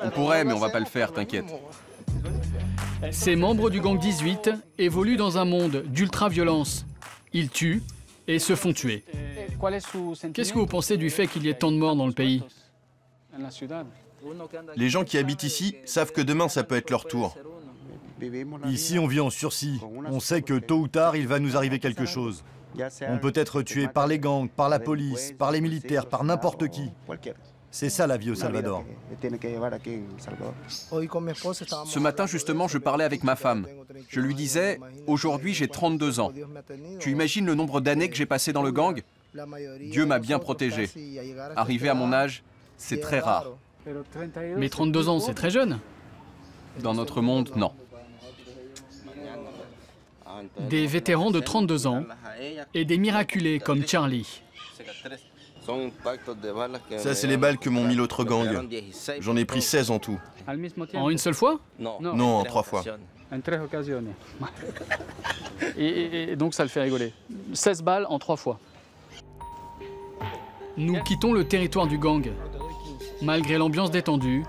On pourrait, mais on va pas le faire, t'inquiète. Ces membres du gang 18 évoluent dans un monde d'ultra-violence. Ils tuent et se font tuer. Qu'est-ce que vous pensez du fait qu'il y ait tant de morts dans le pays? Les gens qui habitent ici savent que demain ça peut être leur tour. Ici, on vit en sursis. On sait que tôt ou tard, il va nous arriver quelque chose. On peut être tué par les gangs, par la police, par les militaires, par n'importe qui. C'est ça la vie au Salvador. Ce matin, justement, je parlais avec ma femme. Je lui disais, aujourd'hui j'ai 32 ans. Tu imagines le nombre d'années que j'ai passé dans le gang? Dieu m'a bien protégé. Arrivé à mon âge, c'est très rare. Mais 32 ans, c'est très jeune. Dans notre monde, non. Des vétérans de 32 ans et des miraculés comme Charlie. Ça, c'est les balles que m'ont mis l'autre gang. J'en ai pris 16 en tout. En une seule fois? Non, en 3 fois. Et donc ça le fait rigoler. 16 balles en 3 fois. Nous quittons le territoire du gang. Malgré l'ambiance détendue,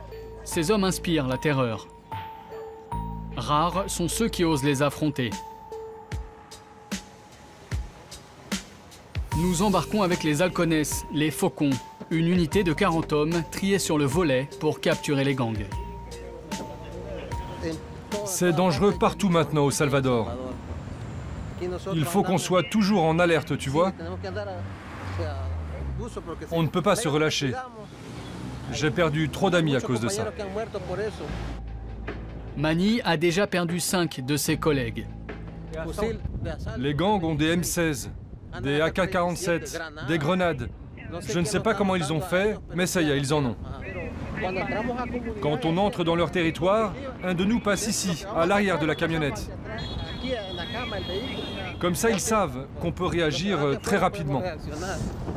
ces hommes inspirent la terreur. Rares sont ceux qui osent les affronter. Nous embarquons avec les halcones, les faucons, une unité de 40 hommes triés sur le volet pour capturer les gangs. C'est dangereux partout maintenant au Salvador. Il faut qu'on soit toujours en alerte, tu vois. On ne peut pas se relâcher. J'ai perdu trop d'amis à cause de ça. Mani a déjà perdu 5 de ses collègues. Les gangs ont des M16, des AK-47, des grenades. Je ne sais pas comment ils ont fait, mais ça y est, ils en ont. Quand on entre dans leur territoire, un de nous passe ici, à l'arrière de la camionnette. Comme ça, ils savent qu'on peut réagir très rapidement.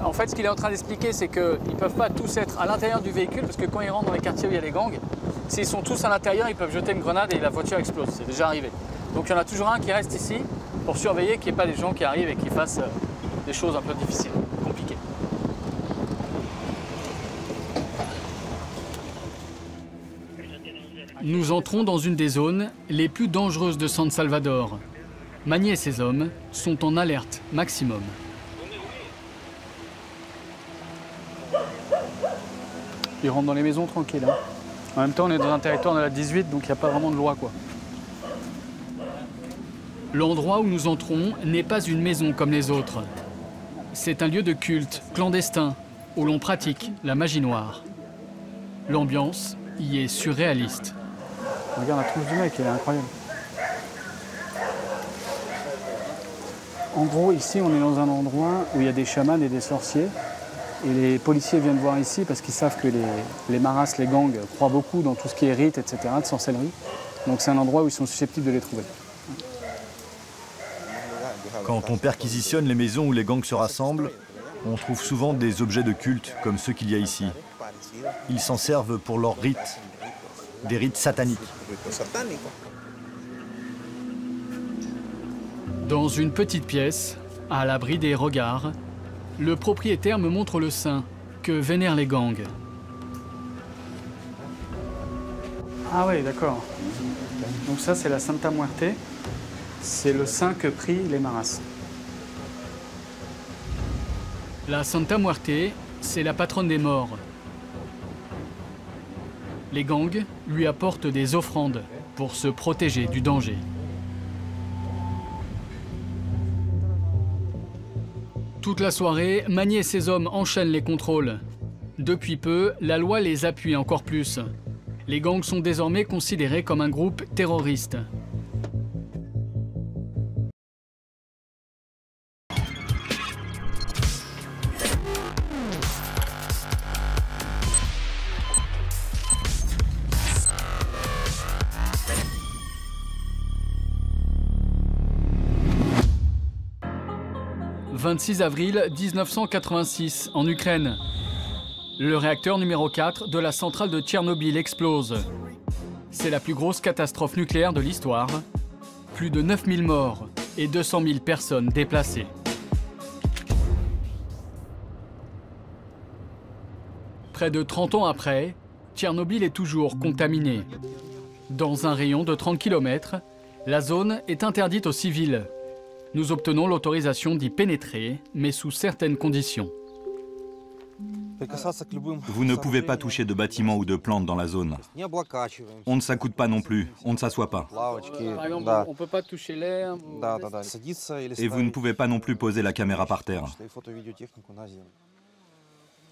En fait, ce qu'il est en train d'expliquer, c'est qu'ils ne peuvent pas tous être à l'intérieur du véhicule, parce que quand ils rentrent dans les quartiers où il y a les gangs, s'ils sont tous à l'intérieur, ils peuvent jeter une grenade et la voiture explose. C'est déjà arrivé. Donc il y en a toujours un qui reste ici pour surveiller qu'il n'y ait pas des gens qui arrivent et qui fassent des choses un peu difficiles, compliquées. Nous entrons dans une des zones les plus dangereuses de San Salvador. Mani et ses hommes sont en alerte maximum. Ils rentrent dans les maisons tranquilles. Hein. En même temps, on est dans un territoire de la 18, donc il n'y a pas vraiment de loi, quoi. L'endroit où nous entrons n'est pas une maison comme les autres. C'est un lieu de culte clandestin où l'on pratique la magie noire. L'ambiance y est surréaliste. Regarde la tronche du mec, elle est incroyable. En gros, ici, on est dans un endroit où il y a des chamans et des sorciers. Et les policiers viennent voir ici parce qu'ils savent que les maras, les gangs, croient beaucoup dans tout ce qui est rite, etc., de sorcellerie. Donc c'est un endroit où ils sont susceptibles de les trouver. Quand on perquisitionne les maisons où les gangs se rassemblent, on trouve souvent des objets de culte, comme ceux qu'il y a ici. Ils s'en servent pour leurs rites, des rites sataniques. Dans une petite pièce, à l'abri des regards, le propriétaire me montre le saint que vénèrent les gangs. Ah oui, d'accord. Donc ça, c'est la Santa Muerte. C'est le saint que prient les maras. La Santa Muerte, c'est la patronne des morts. Les gangs lui apportent des offrandes pour se protéger du danger. Toute la soirée, Mani et ses hommes enchaînent les contrôles. Depuis peu, la loi les appuie encore plus. Les gangs sont désormais considérés comme un groupe terroriste. « 26 avril 1986, en Ukraine. Le réacteur numéro 4 de la centrale de Tchernobyl explose. C'est la plus grosse catastrophe nucléaire de l'histoire. Plus de 9000 morts et 200 000 personnes déplacées. Près de 30 ans après, Tchernobyl est toujours contaminé. Dans un rayon de 30 km, la zone est interdite aux civils. Nous obtenons l'autorisation d'y pénétrer, mais sous certaines conditions. Vous ne pouvez pas toucher de bâtiments ou de plantes dans la zone. On ne s'accoude pas non plus, on ne s'assoit pas. Par exemple, on ne peut pas toucher l'air. Et vous ne pouvez pas non plus poser la caméra par terre.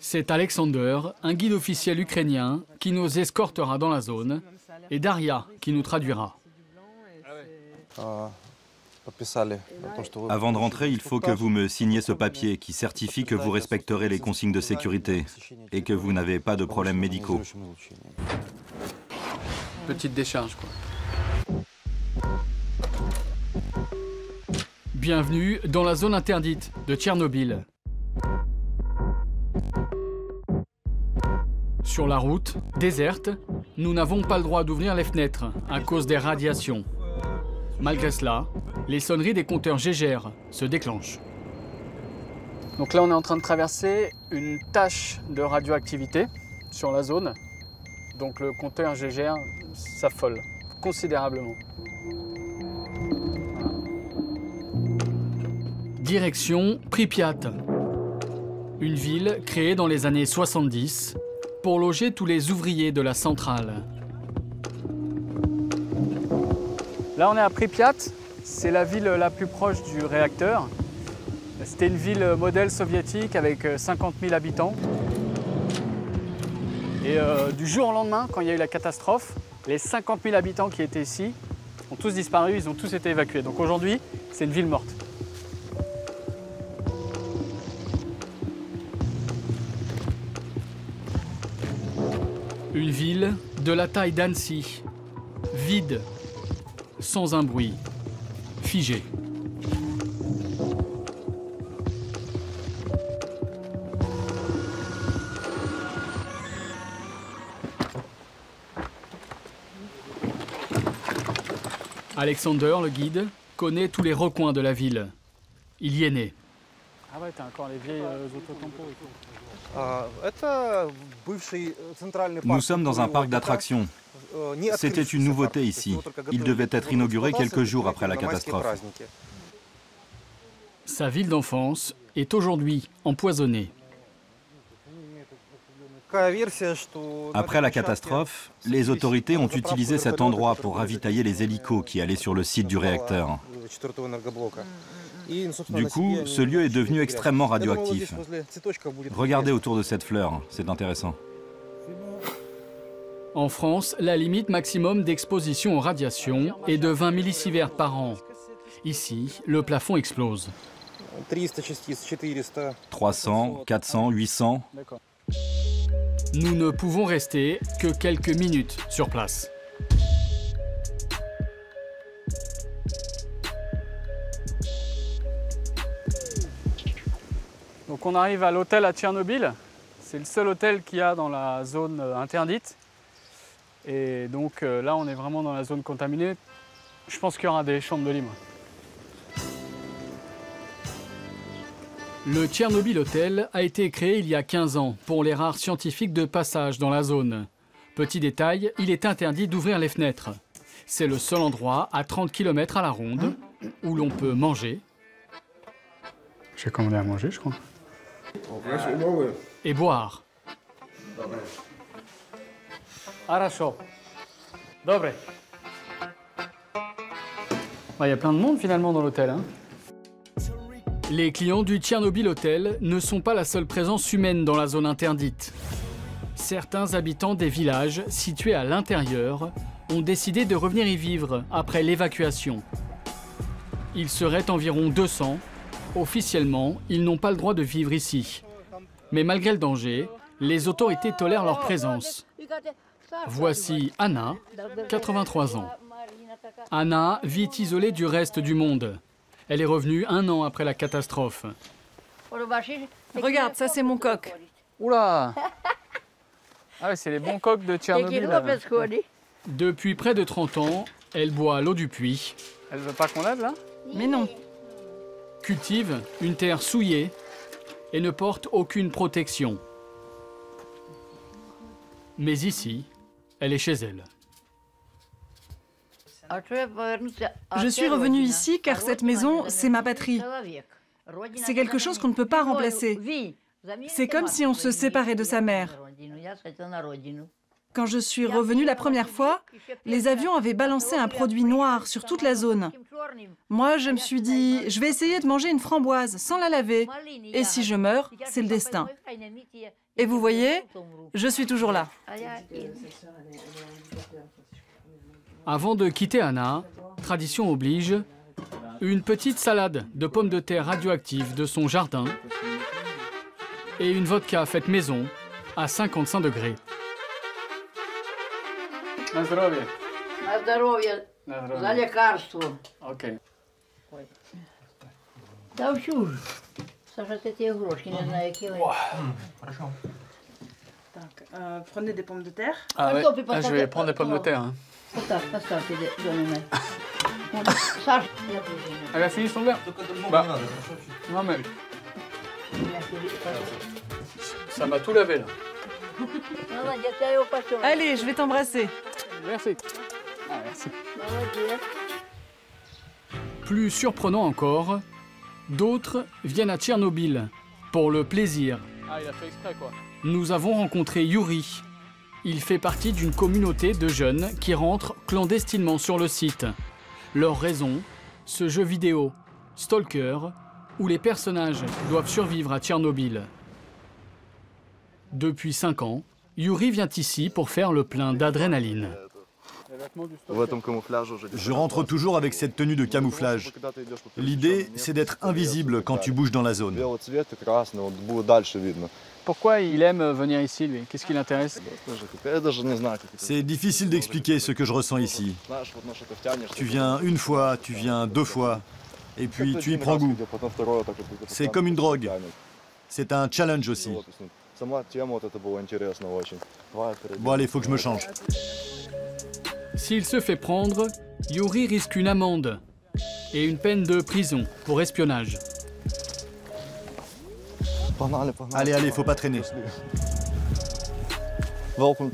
C'est Alexander, un guide officiel ukrainien, qui nous escortera dans la zone, et Daria, qui nous traduira. Avant de rentrer, il faut que vous me signiez ce papier qui certifie que vous respecterez les consignes de sécurité et que vous n'avez pas de problèmes médicaux. Petite décharge, quoi. Bienvenue dans la zone interdite de Tchernobyl. Sur la route, déserte, nous n'avons pas le droit d'ouvrir les fenêtres à cause des radiations. Malgré cela, les sonneries des compteurs Geiger se déclenchent. Donc là, on est en train de traverser une tache de radioactivité sur la zone. Donc le compteur Geiger s'affole considérablement. Direction Pripyat, une ville créée dans les années 70 pour loger tous les ouvriers de la centrale. Là, on est à Pripyat, c'est la ville la plus proche du réacteur. C'était une ville modèle soviétique avec 50 000 habitants. Et du jour au lendemain, quand il y a eu la catastrophe, les 50 000 habitants qui étaient ici ont tous disparu, ils ont tous été évacués. Donc aujourd'hui, c'est une ville morte. Une ville de la taille d'Annecy, vide, sans un bruit, figée. Alexander, le guide, connaît tous les recoins de la ville. Il y est né. Ah ouais, t'as encore les vieilles autotampos et tout. Nous sommes dans un parc d'attractions. C'était une nouveauté ici. Il devait être inauguré quelques jours après la catastrophe. Sa ville d'enfance est aujourd'hui empoisonnée. Après la catastrophe, les autorités ont utilisé cet endroit pour ravitailler les hélicos qui allaient sur le site du réacteur. Du coup, ce lieu est devenu extrêmement radioactif. Regardez autour de cette fleur, c'est intéressant. En France, la limite maximum d'exposition aux radiations est de 20 millisieverts par an. Ici, le plafond explose. 300, 400, 800. Nous ne pouvons rester que quelques minutes sur place. Donc on arrive à l'hôtel à Tchernobyl. C'est le seul hôtel qu'il y a dans la zone interdite. Et donc là, on est vraiment dans la zone contaminée. Je pense qu'il y aura des chambres de libre. Le Tchernobyl Hotel a été créé il y a 15 ans pour les rares scientifiques de passage dans la zone. Petit détail, il est interdit d'ouvrir les fenêtres. C'est le seul endroit à 30 km à la ronde où l'on peut manger. J'ai commandé à manger, je crois. Et boire. Хорошо. Dobre. Il y a plein de monde finalement dans l'hôtel. Hein. Les clients du Tchernobyl Hotel ne sont pas la seule présence humaine dans la zone interdite. Certains habitants des villages situés à l'intérieur ont décidé de revenir y vivre après l'évacuation. Ils seraient environ 200. Officiellement, ils n'ont pas le droit de vivre ici. Mais malgré le danger, les autorités tolèrent leur présence. Voici Anna, 83 ans. Anna vit isolée du reste du monde. Elle est revenue 1 an après la catastrophe. Regarde, ça c'est mon coq. Oula! Ah ouais, c'est les bons coqs de Tchernobyl. Depuis près de 30 ans, elle boit l'eau du puits. Elle veut pas qu'on l'aide là? Mais non. Cultive une terre souillée et ne porte aucune protection. Mais ici, elle est chez elle. Je suis revenue ici car cette maison, c'est ma patrie. C'est quelque chose qu'on ne peut pas remplacer. C'est comme si on se séparait de sa mère. Quand je suis revenue la première fois, les avions avaient balancé un produit noir sur toute la zone. Moi, je me suis dit, je vais essayer de manger une framboise sans la laver. Et si je meurs, c'est le destin. Et vous voyez, je suis toujours là. Avant de quitter Anna, tradition oblige, une petite salade de pommes de terre radioactives de son jardin et une vodka faite maison à 55 degrés. На здоровье. На здоровье. За лекарство. Ok. Да всю. Саша, ты те игрушки не знаю, какие. Хорошо. Prenez des pommes de terre. Ah ouais, je vais prendre des pommes de terre. Hein. Elle a fini son verre. Bah, non mais... Ça m'a tout lavé là. Allez, je vais t'embrasser. Merci. Ah, merci. Plus surprenant encore, d'autres viennent à Tchernobyl pour le plaisir. Ah, il a fait exprès quoi. Nous avons rencontré Yuri. Il fait partie d'une communauté de jeunes qui rentrent clandestinement sur le site. Leur raison, ce jeu vidéo, Stalker, où les personnages doivent survivre à Tchernobyl. Depuis 5 ans, Yuri vient ici pour faire le plein d'adrénaline. Je rentre toujours avec cette tenue de camouflage. L'idée, c'est d'être invisible quand tu bouges dans la zone. Pourquoi il aime venir ici, lui? Qu'est-ce qui l'intéresse? C'est difficile d'expliquer ce que je ressens ici. Tu viens une fois, tu viens 2 fois, et puis tu y prends goût. C'est comme une drogue. C'est un challenge aussi. Bon allez, faut que je me change. S'il se fait prendre, Yuri risque une amende et une peine de prison pour espionnage. Allez, allez, faut pas traîner.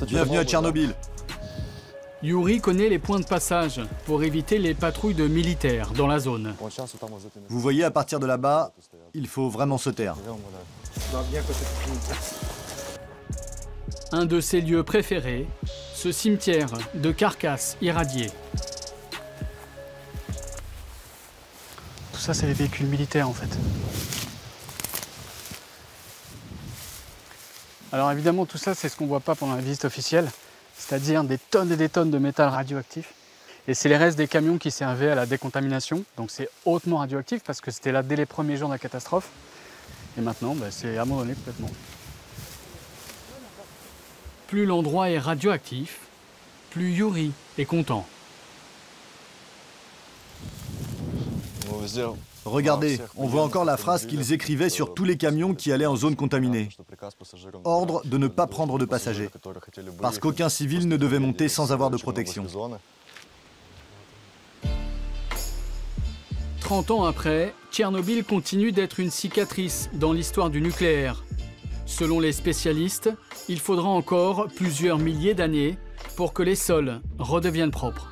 Bienvenue à Tchernobyl. Yuri connaît les points de passage pour éviter les patrouilles de militaires dans la zone. Vous voyez, à partir de là-bas, il faut vraiment se taire. Un de ses lieux préférés, ce cimetière de carcasses irradiées. Tout ça, c'est les véhicules militaires en fait. Alors évidemment, tout ça, c'est ce qu'on ne voit pas pendant la visite officielle, c'est-à-dire des tonnes et des tonnes de métal radioactif. Et c'est les restes des camions qui servaient à la décontamination, donc c'est hautement radioactif parce que c'était là dès les premiers jours de la catastrophe. Et maintenant, c'est abandonné complètement. Plus l'endroit est radioactif, plus Yuri est content. Regardez, on voit encore la phrase qu'ils écrivaient sur tous les camions qui allaient en zone contaminée. Ordre de ne pas prendre de passagers, parce qu'aucun civil ne devait monter sans avoir de protection. 30 ans après, Tchernobyl continue d'être une cicatrice dans l'histoire du nucléaire. Selon les spécialistes, il faudra encore plusieurs milliers d'années pour que les sols redeviennent propres.